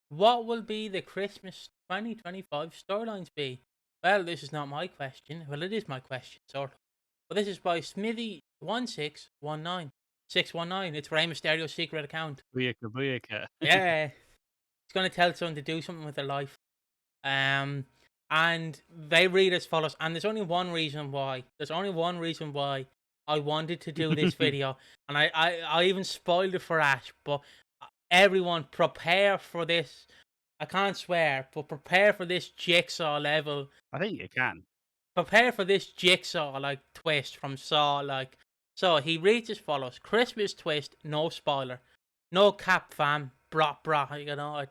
What will be the Christmas 2025 storylines be? Well, this is not my question. Well, it is my question, sort of. But this is by Smithy1619. 619. It's Rey Mysterio's secret account. Booyaka, booyaka. Yeah. It's going to tell someone to do something with their life. And they read as follows. And there's only one reason why. There's only one reason why I wanted to do this video. And I even spoiled it for Ash. But everyone, prepare for this. I can't swear, but prepare for this jigsaw level. I think you can. Prepare for this jigsaw like twist from Saw. Like, so he reads as follows: Christmas twist, no spoiler, no cap fam, brah. You know, I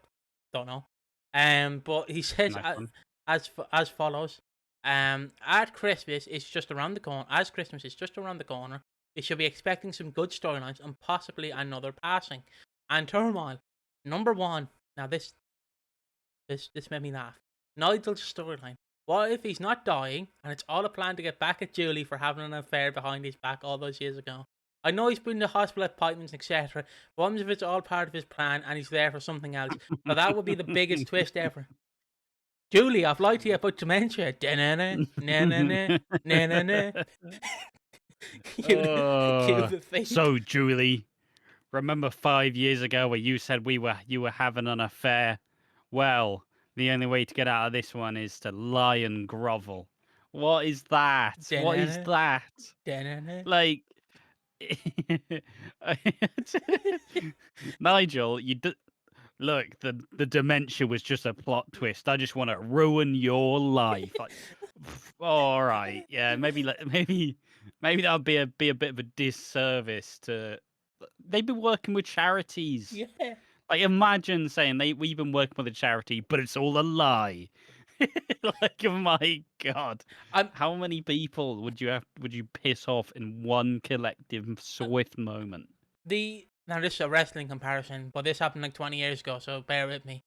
don't know. But he says as follows: at Christmas it's just around the corner. As Christmas is just around the corner, you should be expecting some good storylines and possibly another passing and turmoil. Number one. Now this made me laugh. Nigel's storyline. What if he's not dying and it's all a plan to get back at Julie for having an affair behind his back all those years ago? I know he's been in the hospital appointments, etc. But what if it's all part of his plan and he's there for something else? So that would be the biggest twist ever. Julie, I've lied to you about dementia. So, Julie, remember 5 years ago where you said you were having an affair? Well, the only way to get out of this one is to lie and grovel. What is that? What is that? Like, Nigel, look, the dementia was just a plot twist. I just want to ruin your life. Like, all right, yeah, maybe that'll be a bit of a disservice to. They've been working with charities. Yeah. Like, imagine saying we've been working with a charity, but it's all a lie. Like, oh my God, how many people would you piss off in one collective swift moment? Now this is a wrestling comparison, but this happened like 20 years ago, so bear with me.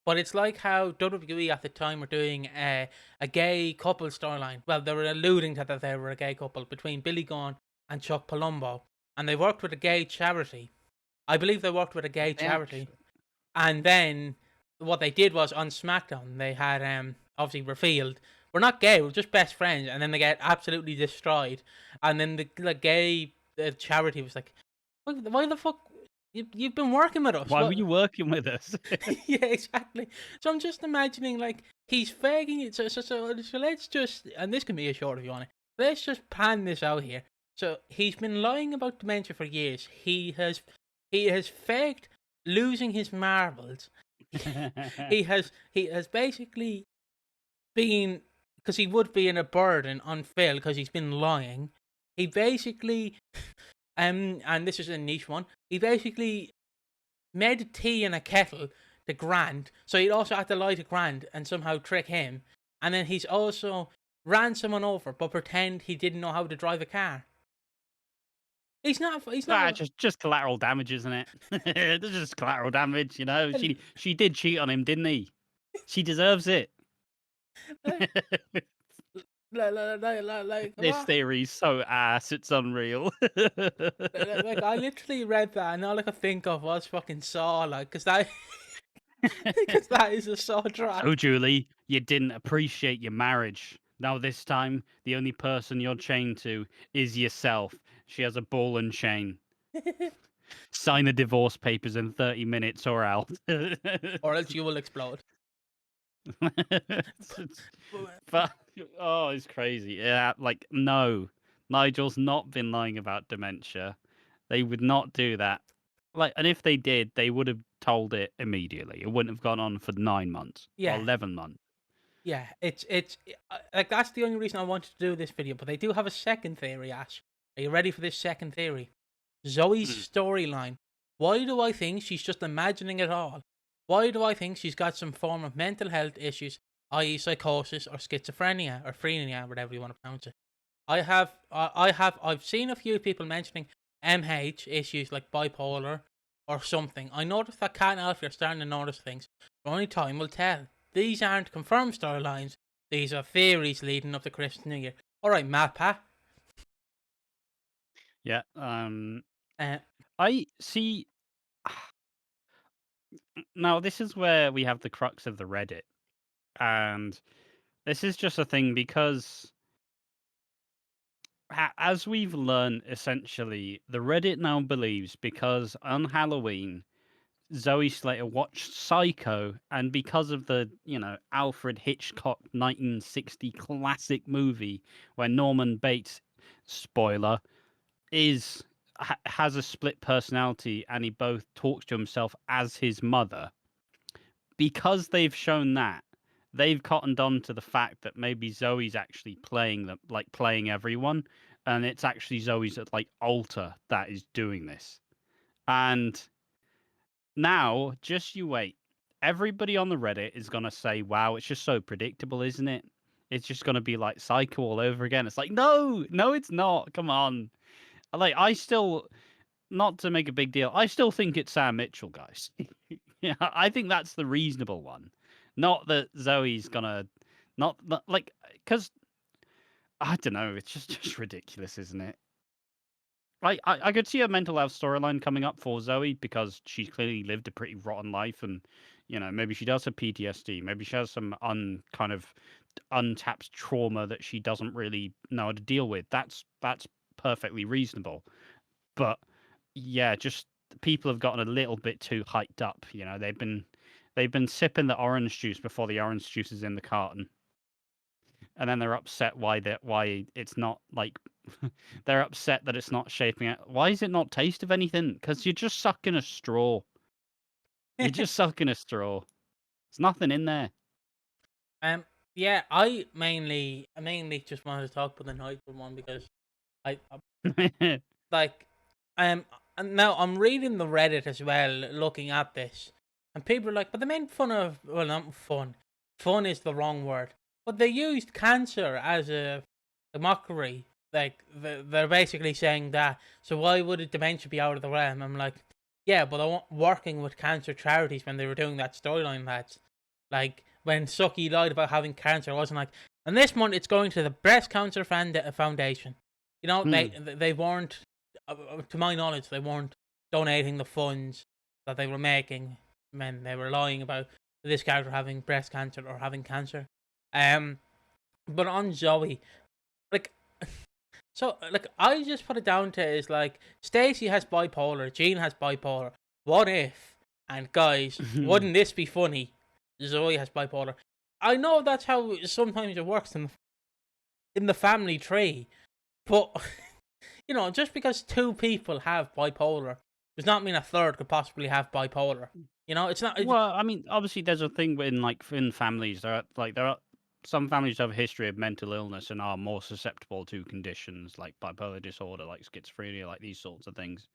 But it's like how WWE at the time were doing a gay couple storyline. Well, they were alluding to that they were a gay couple between Billy Gunn and Chuck Palumbo, and they worked with a gay charity. I believe they worked with a gay charity. And then what they did was on SmackDown, they had obviously revealed we're not gay, we're just best friends, and then they get absolutely destroyed. And then the gay charity was like, why the fuck? You've been working with us. Why were you working with us? Yeah, exactly. So I'm just imagining like he's faking it. So let's just, and this can be a short if you want it. Let's just pan this out here. So he's been lying about dementia for years. He has faked losing his marbles. he has basically been, because he would be in a burden on Phil because he's been lying. He basically and this is a niche one, he basically made tea in a kettle to Grant, so he'd also have to lie to Grant and somehow trick him. And then he's also ran someone over but pretend he didn't know how to drive a car. He's not just collateral damage, isn't it? This is just collateral damage, you know. She did cheat on him, didn't he? She deserves it. This theory's so ass, it's unreal. Like, I literally read that and all I could think of was fucking Saw, like, because that is a Saw trap. Oh, Julie, you didn't appreciate your marriage. Now this time, the only person you're chained to is yourself. She has a ball and chain. Sign the divorce papers in 30 minutes or else. Or else you will explode. But, oh, it's crazy. Yeah, like, no. Nigel's not been lying about dementia. They would not do that. Like, and if they did, they would have told it immediately. It wouldn't have gone on for 9 months. Yeah. Or 11 months. Yeah, it's like, that's the only reason I wanted to do this video. But they do have a second theory, Ash. Are you ready for this second theory? Zoe's storyline. Why do I think she's just imagining it all? Why do I think she's got some form of mental health issues, i.e. psychosis or schizophrenia or phrenia, whatever you want to pronounce it? I've seen a few people mentioning MH issues like bipolar or something. I noticed that Kat and Alfie are starting to notice things. But only time will tell. These aren't confirmed storylines. These are theories leading up to Christmas New Year. All right, Mappa. Yeah. I see. Now, this is where we have the crux of the Reddit, and this is just a thing because as we've learned, essentially, the Reddit now believes because on Halloween, Zoe Slater watched Psycho, and because of the, Alfred Hitchcock 1960 classic movie where Norman Bates, spoiler, has a split personality and he both talks to himself as his mother. Because they've shown that, they've cottoned on to the fact that maybe Zoe's actually playing them, like playing everyone, and it's actually Zoe's like alter that is doing this. And now, just you wait. Everybody on the Reddit is gonna say, "Wow, it's just so predictable, isn't it? It's just gonna be like Psycho all over again." It's like, no, no, it's not. Come on. Like, I still, not to make a big deal, I still think it's Sam Mitchell, guys. Yeah, I think that's the reasonable one. Not that Zoe's gonna, not like, because I don't know. It's just ridiculous, isn't it? I could see a mental health storyline coming up for Zoe because she's clearly lived a pretty rotten life, and maybe she does have PTSD. Maybe she has some kind of untapped trauma that she doesn't really know how to deal with. That's perfectly reasonable. But yeah, just people have gotten a little bit too hyped up. They've been sipping the orange juice before the orange juice is in the carton, and then they're upset why it's not like they're upset that it's not shaping out. Why is it not taste of anything? Because you're just sucking a straw. You're just sucking a straw. There's nothing in there. Um, yeah, I mainly just wanted to talk about the Nigel one because I like, and now I'm reading the Reddit as well, looking at this, and people are like, but they made fun of, well, not fun. Fun is the wrong word, but they used cancer as a mockery. Like they're basically saying that. So why would a dementia be out of the realm? I'm like, yeah, but I want working with cancer charities when they were doing that storyline, lads. Like when Sucky lied about having cancer, I wasn't like, and this month it's going to the Breast Cancer Foundation. They weren't, to my knowledge, they weren't donating the funds that they were making when they were lying about this character having breast cancer or having cancer. Um, but on Zoe, like, so like I just put it down to is like Stacey has bipolar, Jean has bipolar. What if? And guys, wouldn't this be funny? Zoe has bipolar. I know that's how sometimes it works in the family tree, but just because two people have bipolar does not mean a third could possibly have bipolar. It's not. Well, I mean, obviously, there's a thing in families. There are some families have a history of mental illness and are more susceptible to conditions like bipolar disorder, like schizophrenia, like these sorts of things.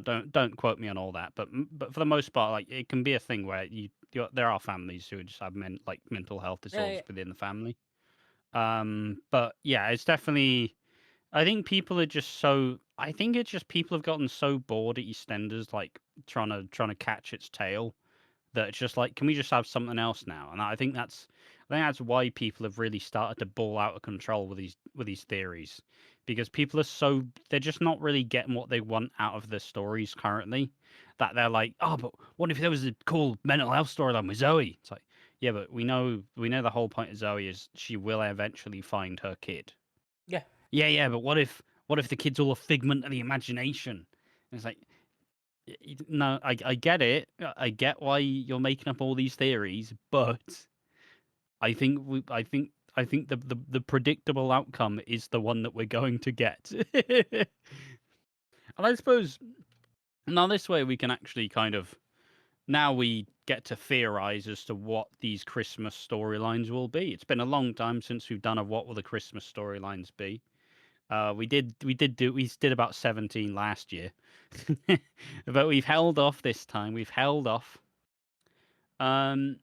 Don't quote me on all that, but for the most part, like it can be a thing where there are families who just have mental health Yeah, disorders yeah, within the family. But yeah, it's definitely. I think people are just so. I think it's just people have gotten so bored at EastEnders, like trying to catch its tail, that it's just like, can we just have something else now? And I think that's why people have really started to ball out of control with these theories, because people are they're just not really getting what they want out of the stories currently. That they're like, oh, but what if there was a cool mental health storyline with Zoe? It's like, yeah, but we know the whole point of Zoe is she will eventually find her kid. yeah. Yeah, but what if the kid's all a figment of the imagination? And it's like, no, I get it. I get why you're making up all these theories, but I think the predictable outcome is the one that we're going to get. And I suppose now this way we can actually kind of now we get to theorize as to what these Christmas storylines will be. It's been a long time since we've done a what will the Christmas storylines be. We did about 17 last year, but we've held off this time. We've held off. Um,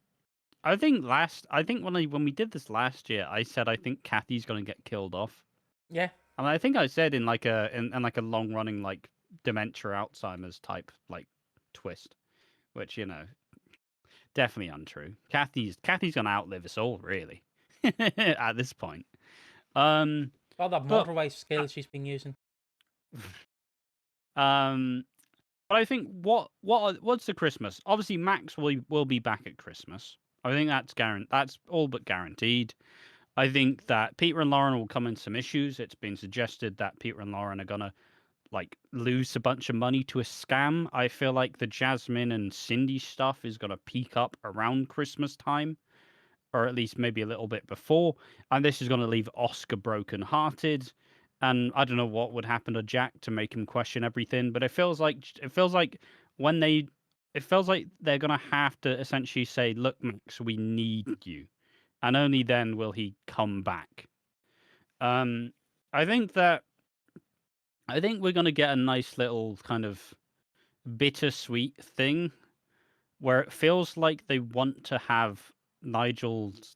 I think when we did this last year, I said I think Kathy's gonna get killed off, Yeah. and I think I said in like a long running like dementia Alzheimer's type like twist, which definitely untrue. Kathy's gonna outlive us all really at this point. Um, All that but motorway skills she's been using. um, But I think what's the Christmas? Obviously, Max will be back at Christmas. I think that's all but guaranteed. I think that Peter and Lauren will come in some issues. It's been suggested that Peter and Lauren are gonna like lose a bunch of money to a scam. I feel like the Jasmine and Cindy stuff is gonna peak up around Christmas time, or at least maybe a little bit before, and this is gonna leave Oscar brokenhearted. And I don't know what would happen to Jack to make him question everything, but it feels like when they it feels like they're gonna have to essentially say, "Look, Max, we need you," and only then will he come back. Um, I think that I think we're gonna get a nice little kind of bittersweet thing where it feels like they want to have Nigel's.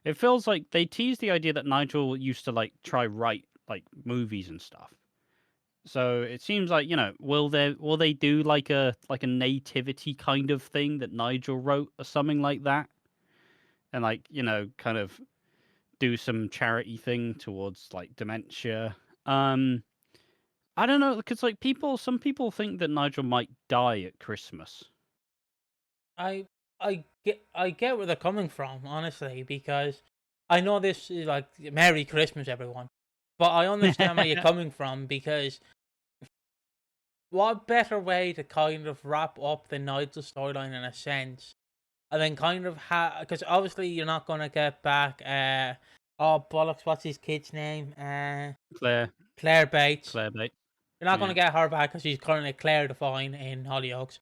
It feels like they tease the idea that Nigel used to like try write like movies and stuff. So it seems like, will they do like a nativity kind of thing that Nigel wrote or something like that, and like kind of do some charity thing towards like dementia. I don't know, because like some people think that Nigel might die at Christmas. I I get where they're coming from, honestly, because I know this is like Merry Christmas, everyone, but I understand where you're coming from because what better way to kind of wrap up the Nigel storyline in a sense, and then kind of because obviously you're not gonna get back. Oh bollocks, what's his kid's name? Claire, Claire Bates. Claire Bates. You're not gonna Yeah, get her back because she's currently Claire Devine in Hollyoaks.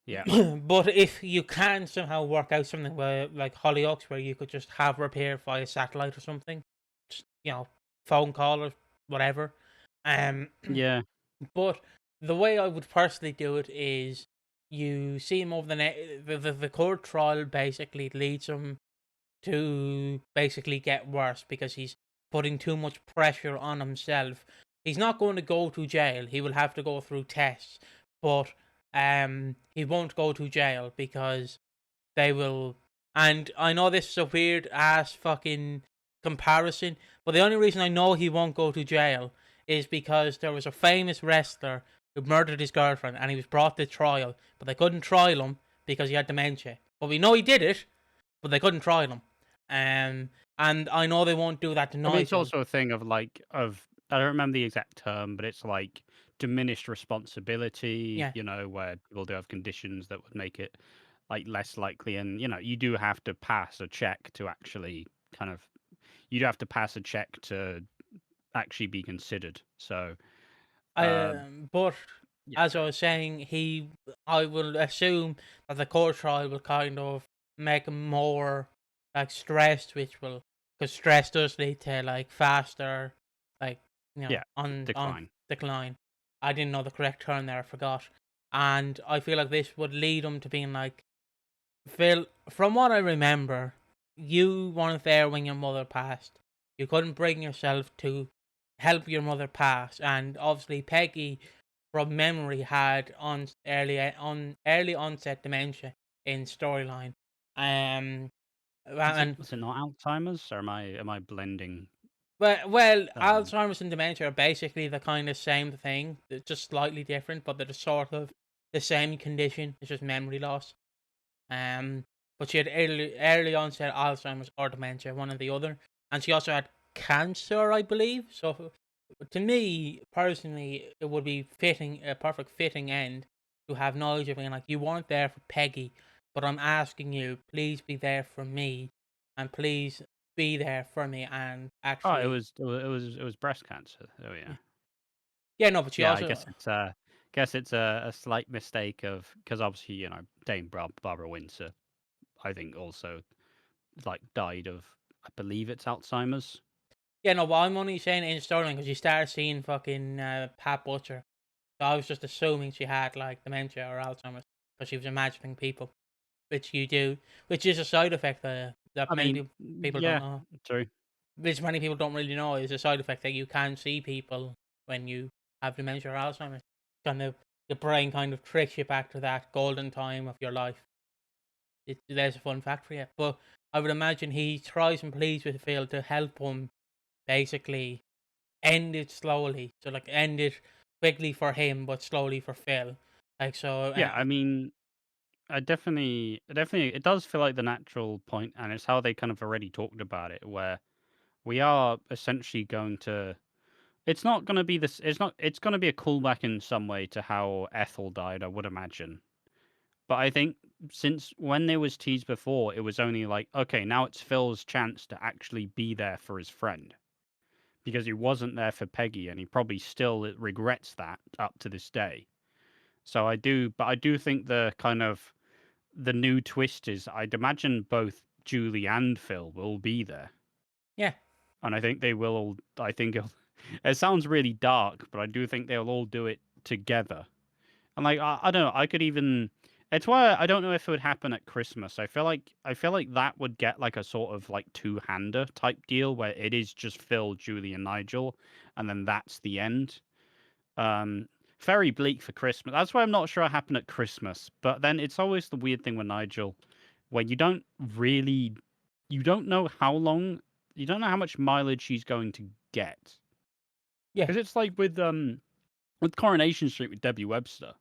yeah, But if you can somehow work out something where, like Hollyoaks, where you could just have her appear via satellite or something, just phone call or whatever. Um, yeah. but the way I would personally do it is you see him over the court trial basically leads him to basically get worse because he's putting too much pressure on himself. He's not going to go to jail. He will have to go through tests, but he won't go to jail because they will. And I know this is a weird ass fucking comparison, but the only reason I know he won't go to jail is because there was a famous wrestler who murdered his girlfriend and he was brought to trial, but they couldn't trial him because he had dementia. But we know he did it, but they couldn't trial him. And I know they won't do that to I mean, it's Nigel. also a thing of I don't remember the exact term, but it's like diminished responsibility. Yeah, Where people do have conditions that would make it like less likely, and you do have to pass a check to actually kind of you do have to pass a check to actually be considered. So, uh, but yeah, as I was saying, I will assume that the court trial will kind of make him more like stressed, which will, because stress does lead to like faster, like yeah, on decline. decline. I didn't know the correct term there, I forgot. And I feel like this would lead him to being like, Phil, from what I remember, you weren't there when your mother passed. You couldn't bring yourself to help your mother pass, and obviously Peggy, from memory, had early onset dementia in storyline. Um, Is it and was it not Alzheimer's, or am I blending? well, Um, Alzheimer's and dementia are basically the kind of same thing, they're just slightly different, but they're sort of the same condition. It's just memory loss. Um, but she had early onset Alzheimer's or dementia, one or the other, and she also had cancer, I believe. So, to me personally, it would be a perfect fitting end to have knowledge of being like, you weren't there for Peggy, but I'm asking you, please be there for me, and please be there for me, and oh, it actually, was it was it was it was breast cancer. Oh yeah, yeah. yeah, no, but she Yeah, I also, guess it's a slight mistake of because obviously Dame Barbara Windsor, I think also like died of, I believe it's Alzheimer's. yeah, no, but I'm only saying it in storyline because you started seeing fucking Pat Butcher. So I was just assuming she had like dementia or Alzheimer's because she was imagining people, which you do, which is a side effect that I many mean, people don't yeah, know. true. Which many people don't really know is a side effect that you can see people when you have dementia or Alzheimer's. Kind of the brain kind of tricks you back to that golden time of your life. There's a fun fact for you. But I would imagine he tries and pleads with Phil to help him basically end it slowly. So like end it quickly for him, but slowly for Phil. Like so, Yeah, I mean, definitely, it does feel like the natural point, and it's how they kind of already talked about it, where we are essentially going to. It's not going to be this. It's not. It's going to be a callback in some way to how Ethel died, I would imagine. But I think since when there was teased before, it was only like, okay, now it's Phil's chance to actually be there for his friend because he wasn't there for Peggy, and he probably still regrets that up to this day. So I do think the new twist is I'd imagine both Julie and Phil will be there, yeah, and I think they will all. I think it sounds really dark, but I do think they'll all do it together. And like I don't know, I could even. It's why I don't know if it would happen at Christmas. I feel like that would get like a sort of like two-hander type deal where it is just Phil, Julie, and Nigel, and then that's the end. Um, Very bleak for Christmas. That's why I'm not sure what happened at Christmas. But then it's always the weird thing with Nigel, where you don't know how long, you don't know how much mileage she's going to get. yeah. Because it's like with Coronation Street with Debbie Webster.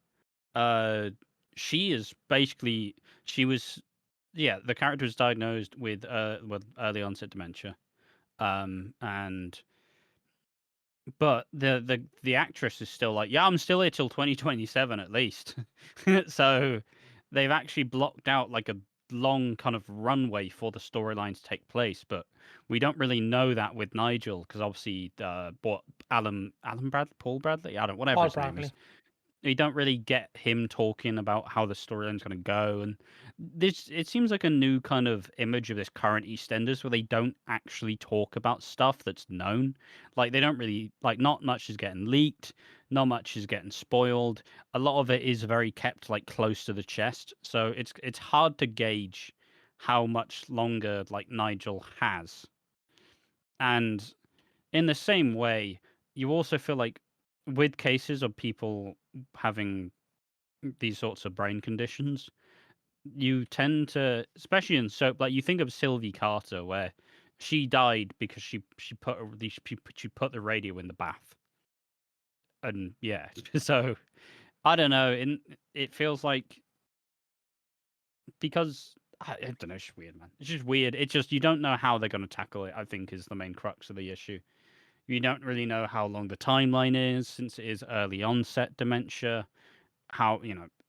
Uh, she is basically she was yeah, the character was diagnosed with early onset dementia. And but the actress is still like, yeah, I'm still here till 2027 at least. So they've actually blocked out like a long kind of runway for the storyline to take place, but we don't really know that with Nigel because obviously, what Alan Bradley, Paul Bradley, I don't whatever Paul his name is, Broccoli. you don't really get him talking about how the storyline's going to go, and this it seems like a new kind of image of this current EastEnders where they don't actually talk about stuff that's known. Like they don't really like not much is getting leaked, not much is getting spoiled. A lot of it is very kept like close to the chest, so it's hard to gauge how much longer like Nigel has. And in the same way, you also feel like with cases of people having these sorts of brain conditions, you tend to, especially in soap, like you think of Sylvie Carter, where she died because she put the radio in the bath, and yeah, so I don't know, it feels like because I don't know, it's just weird, man. It's just weird. It's just you don't know how they're going to tackle it. I think is the main crux of the issue. You don't really know how long the timeline is since it is early onset dementia. How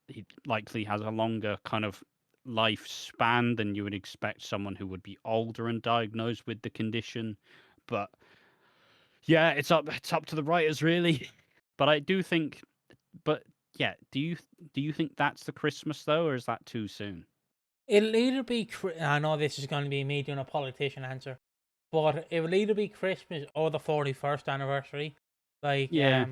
he likely has a longer kind of lifespan than you would expect someone who would be older and diagnosed with the condition. But yeah, it's up to the writers really. But I do think, but yeah, do you think that's the Christmas though, or is that too soon? It'll either be. I know this is going to be me doing a politician answer, but it will either be Christmas or the 41st anniversary, like Yeah,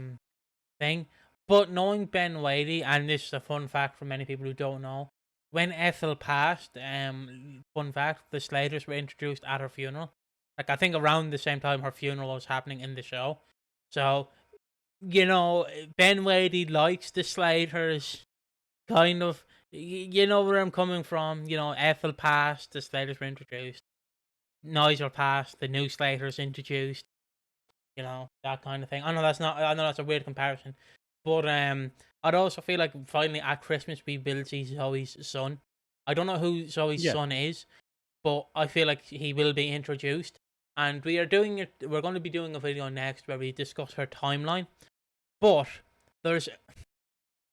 thing. But knowing Ben Wadey, and this is a fun fact for many people who don't know, when Ethel passed, fun fact, the Slaters were introduced at her funeral. Like I think around the same time her funeral was happening in the show. So Ben Wadey likes the Slaters, kind of. You know where I'm coming from. Ethel passed, the Slaters were introduced. Nigel passed, the new Slaters introduced. That kind of thing. I know that's a weird comparison, but I'd also feel like finally at Christmas we will see Zoe's son. I don't know who Zoe's yeah, son is, but I feel like he will be introduced, and we are doing it. We're going to be doing a video next where we discuss her timeline. But there's,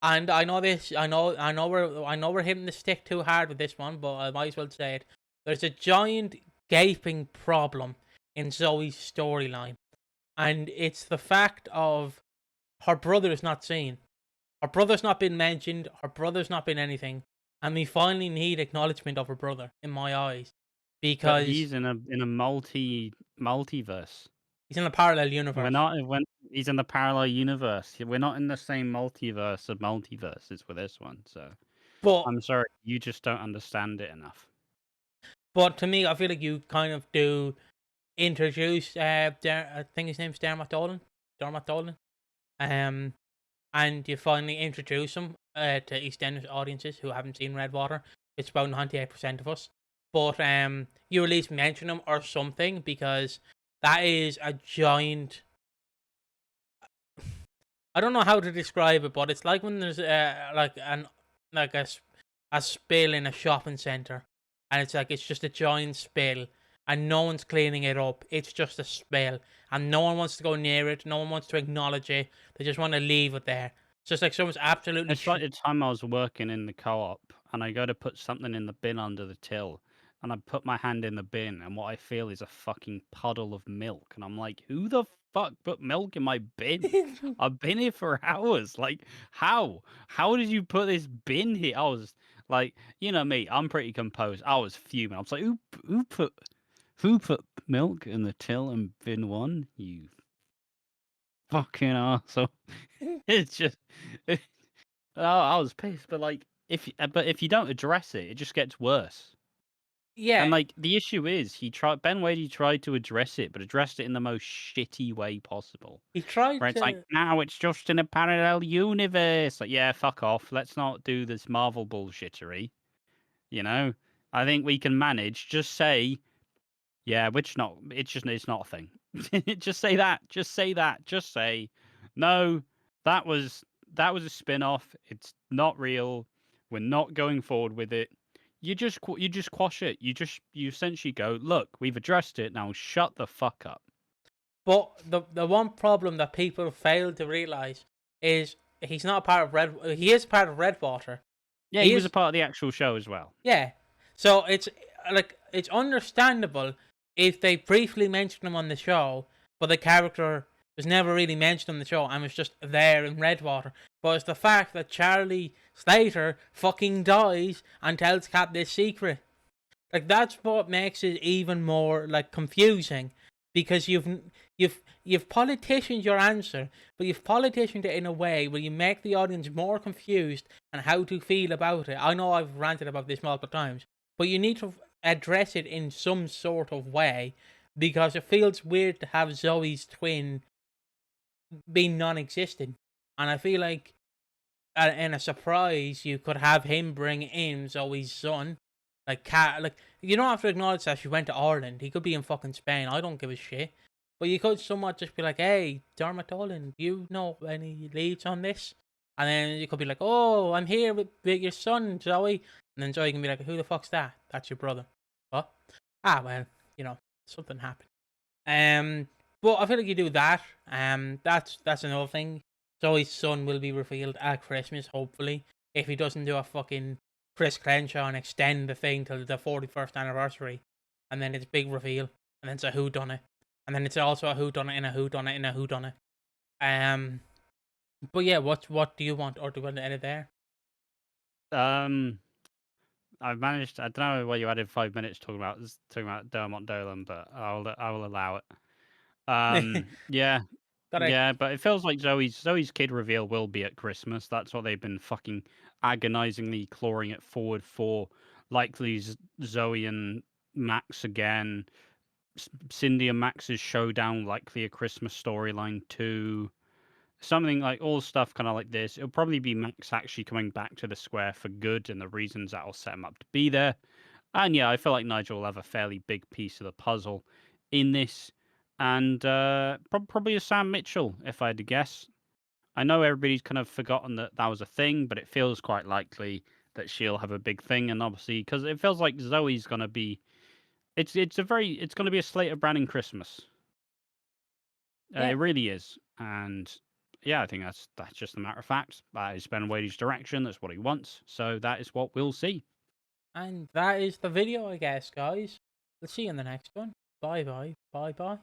and I know this. I know we're hitting the stick too hard with this one, but I might as well say it. There's a giant gaping problem in Zoe's storyline, and it's the fact of her brother is not seen. Her brother's not been mentioned. Her brother's not been anything, and we finally need acknowledgement of her brother in my eyes, but because he's in a multiverse. he's in a parallel We're universe. not when he's in the parallel universe. We're not in the same multiverse of multiverses with this one. So But I'm sorry, you just don't understand it enough. but to me, I feel like you kind of do introduce. I think his name's Dermot Dolan. Dermot Dolan. Um, and you finally introduce him to EastEnders audiences who haven't seen Redwater. It's about 98% of us. But you at least mention him or something, because that is a giant. I don't know how to describe it, but it's like when there's like a spill in a shopping center, and it's like it's just a giant spill, and no one's cleaning it up. It's just a spill, and no one wants to go near it. No one wants to acknowledge it. They just want to leave it there. It's just like someone's absolutely. It's like the time I was working in the co-op and I go to put something in the bin under the till and I put my hand in the bin and what I feel is a fucking puddle of milk and I'm like, who the fuck put milk in my bin? I've been here for hours. Like, how? How did you put this bin here? I was like, you know me, I'm pretty composed. I was fuming. I was like, who put milk in the till in bin 1? You fucking arsehole. It's just oh, I was pissed, but like if you don't address it, it just gets worse. Yeah, And like the issue is, Ben Wadey tried to address it, but addressed it in the most shitty way possible. he tried Where it's like, to. now it's just in a parallel universe. Like, yeah, fuck off. Let's not do this Marvel bullshittery. You know, I think we can manage. Just say, yeah, which not. It's not a thing. Just say that. Just say that. Just say, no, that was a spin-off. It's not real. We're not going forward with it. You just quash it. You essentially go, look, we've addressed it. Now shut the fuck up. But the one problem that people fail to realize is he's not a part of Red. He is part of Redwater. Yeah, he was a part of the actual show as well. Yeah, so it's like it's understandable if they briefly mention him on the show, but the character was never really mentioned on the show and was just there in Redwater. But it's the fact that Charlie Slater fucking dies and tells Kat this secret. Like that's what makes it even more like confusing, because you've politicianed your answer, but you've politicianed it in a way where you make the audience more confused on how to feel about it. I know I've ranted about this multiple times, but you need to address it in some sort of way, because it feels weird to have Zoe's twin being non-existent, and I feel like in a surprise you could have him bring in Zoe's son. Like, Cat, like, you don't have to acknowledge that she went to Ireland. He could be in fucking Spain. I don't give a shit. But you could somewhat just be like, hey, Dermot Dolan, do you know any leads on this? And then you could be like, oh, I'm here with your son, Zoe. And then Zoe can be like, who the fuck's that? That's your brother. What? Ah, well, something happened. But I feel like you do that. That's another thing. Zoe's son will be revealed at Christmas, hopefully. If he doesn't do a fucking Chris Crenshaw and extend the thing till the 41st anniversary, and then it's big reveal, and then it's a whodunit, and then it's also a whodunit in a whodunit in a whodunit. But yeah, what do you want, or do you want to edit there? I've managed. I don't know why you added 5 minutes talking about Dermot Dolan, but I will allow it. Yeah. Yeah, but it feels like Zoe's kid reveal will be at Christmas. That's what they've been fucking agonizingly clawing it forward for. Likely Zoe and Max again. Cindy and Max's showdown, likely a Christmas storyline too. Something like all stuff kind of like this. It'll probably be Max actually coming back to the square for good and the reasons that'll set him up to be there. And yeah, I feel like Nigel will have a fairly big piece of the puzzle in this. And probably a Sam Mitchell, if I had to guess. I know everybody's kind of forgotten that was a thing, but it feels quite likely that she'll have a big thing. And obviously, because it feels like Zoe's going to be, it's going to be a Slater Browning Christmas. It really is. And yeah, I think that's just a matter of fact. That is Ben Wadey's direction. That's what he wants. So that is what we'll see. And that is the video, I guess, guys. We'll see you in the next one. Bye bye. Bye bye.